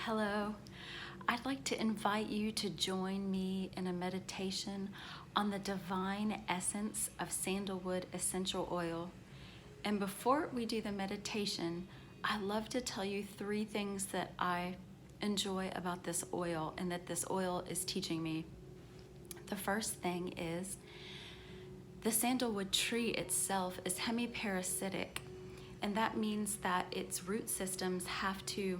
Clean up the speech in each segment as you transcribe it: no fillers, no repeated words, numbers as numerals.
Hello. I'd like to invite you to join me in a meditation on the divine essence of sandalwood essential oil. And before we do the meditation, I love to tell you 3 things that I enjoy about this oil and that this oil is teaching me. The first thing is the sandalwood tree itself is hemiparasitic, and that means that its root systems have to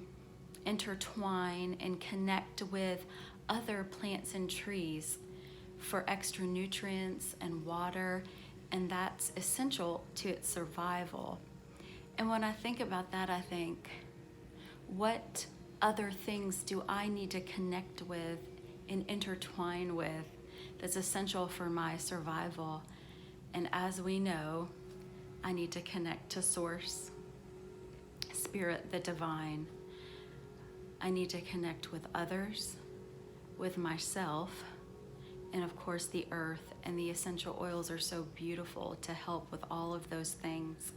intertwine and connect with other plants and trees for extra nutrients and water, and that's essential to its survival. And when I think about that, I think, what other things do I need to connect with and intertwine with that's essential for my survival? And as we know, I need to connect to Source, Spirit, the divine. I need to connect with others, with myself, and of course the earth, and the essential oils are so beautiful to help with all of those things.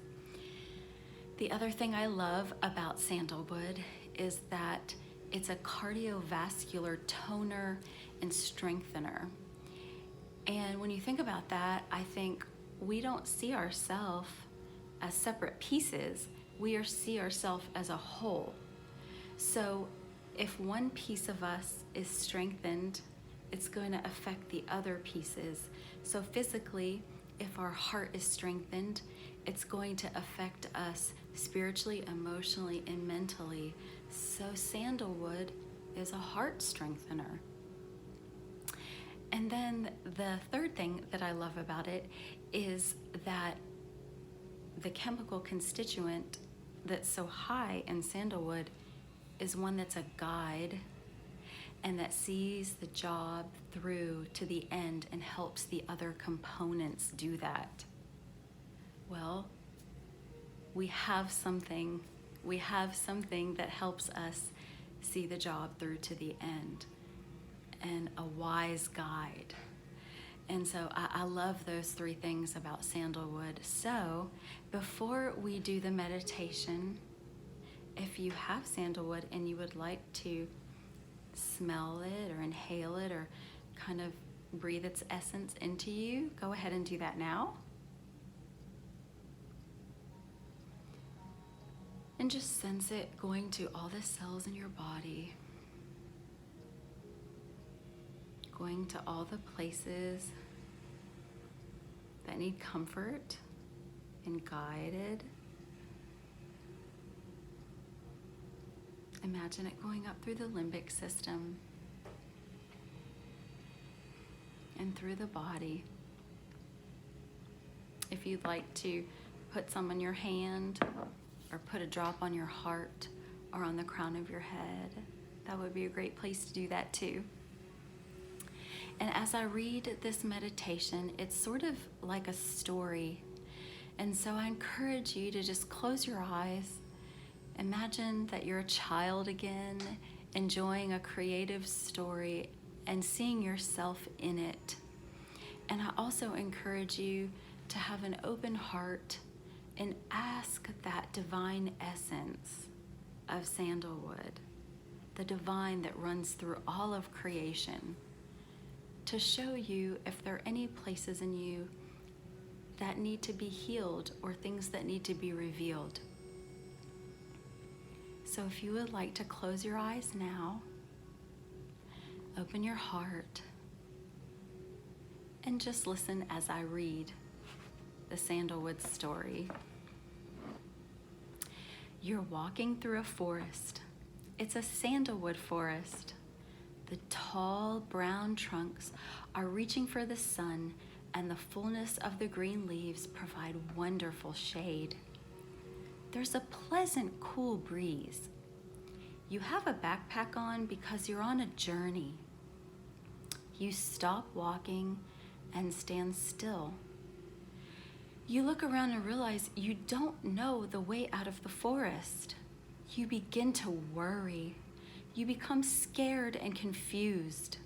The other thing I love about sandalwood is that it's a cardiovascular toner and strengthener. And when you think about that, I think we don't see ourselves as separate pieces. We see ourselves as a whole. So if one piece of us is strengthened, it's going to affect the other pieces. So physically, if our heart is strengthened, it's going to affect us spiritually, emotionally, and mentally. So sandalwood is a heart strengthener. And then the third thing that I love about it is that the chemical constituent that's so high in sandalwood is one that's a guide and that sees the job through to the end and helps the other components do that. Well, we have something that helps us see the job through to the end, and a wise guide. And so I love those 3 things about sandalwood. So before we do the meditation, if you have sandalwood and you would like to smell it or inhale it or kind of breathe its essence into you, go ahead and do that now. And just sense it going to all the cells in your body, going to all the places that need comfort and guided. Imagine it going up through the limbic system and through the body. If you'd like to put some on your hand or put a drop on your heart or on the crown of your head, that would be a great place to do that too. And as I read this meditation, it's sort of like a story. And so I encourage you to just close your eyes. Imagine that you're a child again, enjoying a creative story and seeing yourself in it. And I also encourage you to have an open heart and ask that divine essence of sandalwood, the divine that runs through all of creation, to show you if there are any places in you that need to be healed or things that need to be revealed. So if you would like to close your eyes now, open your heart, and just listen as I read the sandalwood story. You're walking through a forest. It's a sandalwood forest. The tall brown trunks are reaching for the sun, and the fullness of the green leaves provide wonderful shade. There's a pleasant, cool breeze. You have a backpack on because you're on a journey. You stop walking and stand still. You look around and realize you don't know the way out of the forest. You begin to worry. You become scared and confused.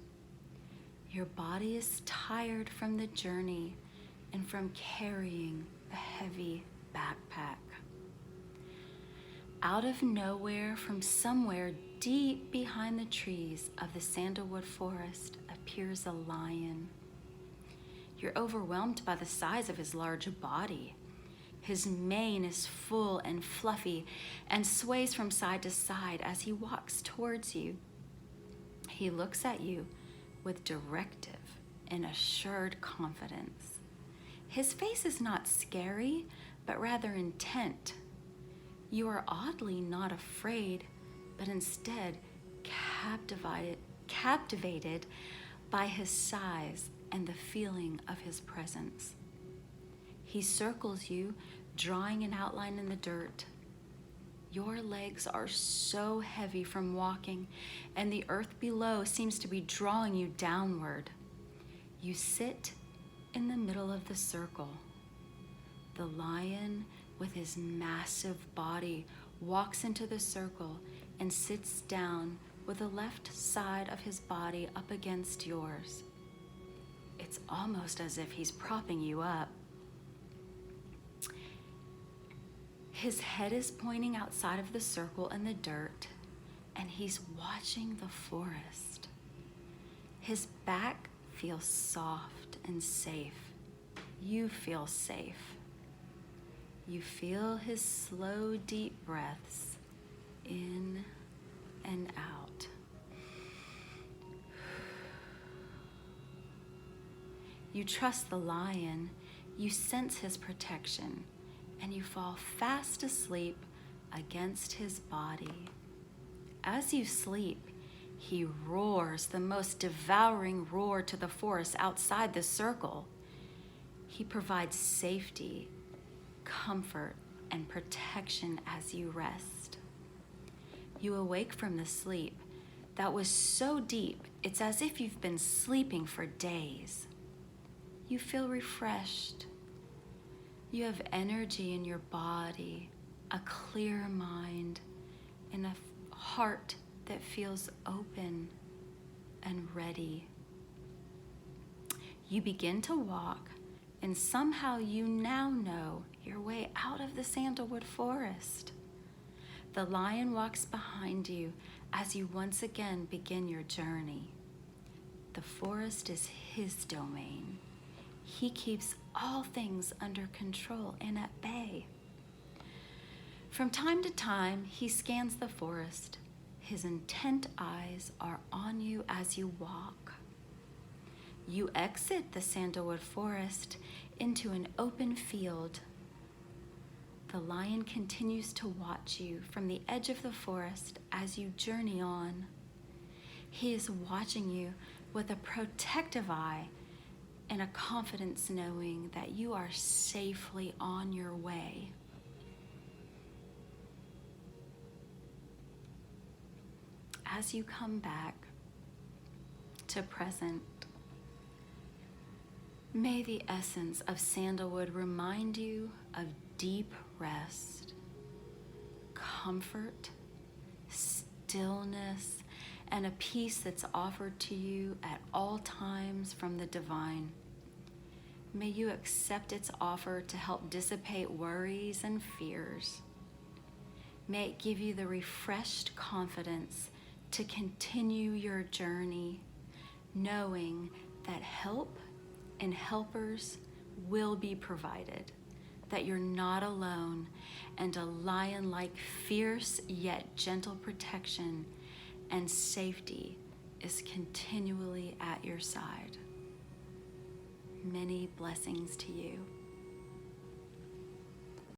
Your body is tired from the journey and from carrying a heavy backpack. Out of nowhere, from somewhere deep behind the trees of the Sandalwood forest, appears a lion. You're overwhelmed by the size of his large body. His mane is full and fluffy and sways from side to side as he walks towards you. He looks at you with directive and assured confidence. His face is not scary, but rather intent. You are oddly not afraid, but instead captivated by his size and the feeling of his presence. He circles you, drawing an outline in the dirt. Your legs are so heavy from walking, and the earth below seems to be drawing you downward. You sit in the middle of the circle. The lion, with his massive body, walks into the circle and sits down with the left side of his body up against yours. It's almost as if he's propping you up. His head is pointing outside of the circle in the dirt, and he's watching the forest. His back feels soft and safe. You feel safe. You feel his slow, deep breaths in and out. You trust the lion, you sense his protection, and you fall fast asleep against his body. As you sleep, he roars the most devouring roar to the forest outside the circle. He provides safety, comfort, and protection as you rest. You awake from the sleep that was so deep, it's as if you've been sleeping for days. You feel refreshed. You have energy in your body, a clear mind, and a heart that feels open and ready. You begin to walk, and somehow you now know your way out of the Sandalwood forest. The lion walks behind you as you once again begin your journey. The forest is his domain. He keeps all things under control and at bay. From time to time, he scans the forest. His intent eyes are on you as you walk. You exit the Sandalwood forest into an open field. The lion continues to watch you from the edge of the forest as you journey on. He is watching you with a protective eye and a confidence knowing that you are safely on your way. As you come back to present, may the essence of sandalwood remind you of deep rest, comfort, stillness, and a peace that's offered to you at all times from the divine. May you accept its offer to help dissipate worries and fears. May it give you the refreshed confidence to continue your journey, knowing that help and helpers will be provided, that you're not alone, and a lion-like fierce yet gentle protection and safety is continually at your side. Many blessings to you.